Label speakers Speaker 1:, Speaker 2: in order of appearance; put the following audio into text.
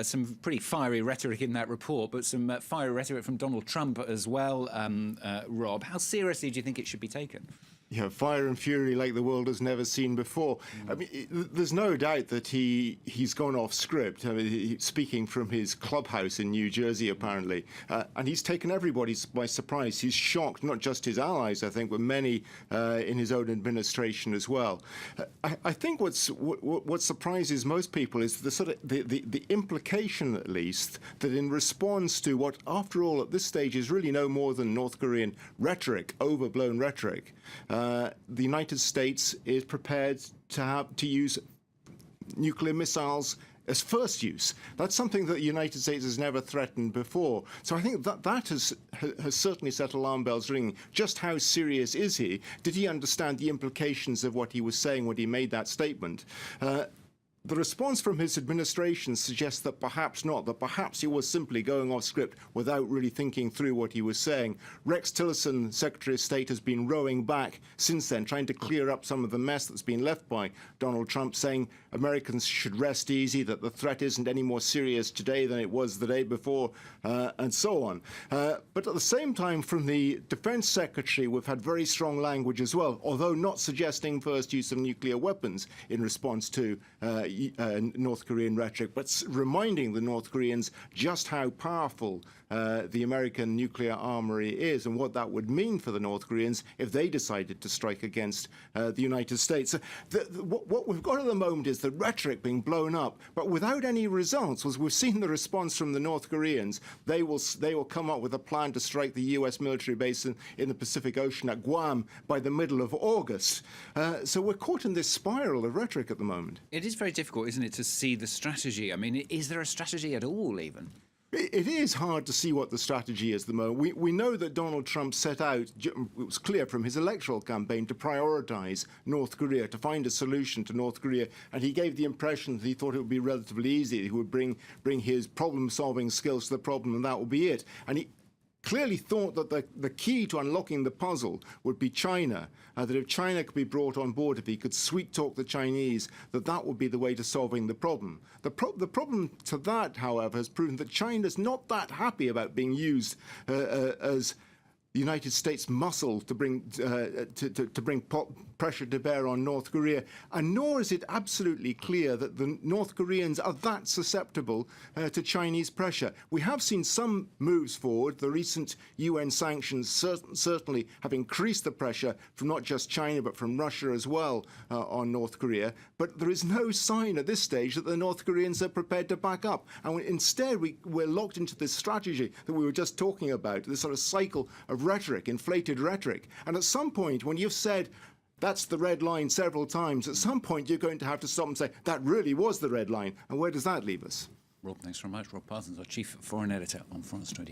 Speaker 1: some pretty fiery rhetoric in that report, but some fiery rhetoric from Donald Trump as well, Rob. How seriously do you think it should be taken?
Speaker 2: Yeah, fire and fury like the world has never seen before. I mean, there's no doubt that he's gone off script. I mean, speaking from his clubhouse in New Jersey, apparently, and he's taken everybody by surprise. He's shocked not just his allies, I think, but many in his own administration as well. I think what surprises most people is the sort of the implication, at least, that in response to what, after all, at this stage is really no more than North Korean rhetoric, overblown rhetoric. The United States is prepared to use nuclear missiles as first use. That's something that the United States has never threatened before. So I think that has certainly set alarm bells ringing. Just how serious is he? Did he understand the implications of what he was saying when he made that statement? The response from his administration suggests that perhaps not, that perhaps he was simply going off script without really thinking through what he was saying. Rex Tillerson, Secretary of State, has been rowing back since then, trying to clear up some of the mess that's been left by Donald Trump, saying Americans should rest easy, that the threat isn't any more serious today than it was the day before, and so on. But at the same time, from the Defense Secretary, we've had very strong language as well, although not suggesting first use of nuclear weapons in response to North Korean rhetoric, but reminding the North Koreans just how powerful the American nuclear armory is and what that would mean for the North Koreans if they decided to strike against the United States. What we've got at the moment is the rhetoric being blown up, but without any results. As we've seen the response from the North Koreans, they will come up with a plan to strike the U.S. military base in the Pacific Ocean at Guam by the middle of August. So we're caught in this spiral of rhetoric at the moment.
Speaker 1: It is very difficult, isn't it, to see the strategy? I mean, is there a strategy at all, even?
Speaker 2: It is hard to see what the strategy is at the moment. We know that Donald Trump set out, it was clear from his electoral campaign, to prioritise North Korea, to find a solution to North Korea, and he gave the impression that he thought it would be relatively easy. He would bring his problem-solving skills to the problem, and that would be it. And he clearly thought that the key to unlocking the puzzle would be China, that if China could be brought on board, if he could sweet-talk the Chinese, that would be the way to solving the problem. The problem to that, however, has proven that China's not that happy about being used as the United States muscle to bring pressure to bear on North Korea, and nor is it absolutely clear that the North Koreans are that susceptible to Chinese pressure. We have seen some moves forward. The recent UN sanctions certainly have increased the pressure from not just China but from Russia as well on North Korea. But there is no sign at this stage that the North Koreans are prepared to back up. And instead, we're locked into this strategy that we were just talking about, this sort of cycle of rhetoric, inflated rhetoric. And at some point, when you've said that's the red line several times, at some point you're going to have to stop and say that really was the red line. And where does that leave us?
Speaker 1: Rob, thanks very much. Rob Parsons, our Chief Foreign Editor on France 24.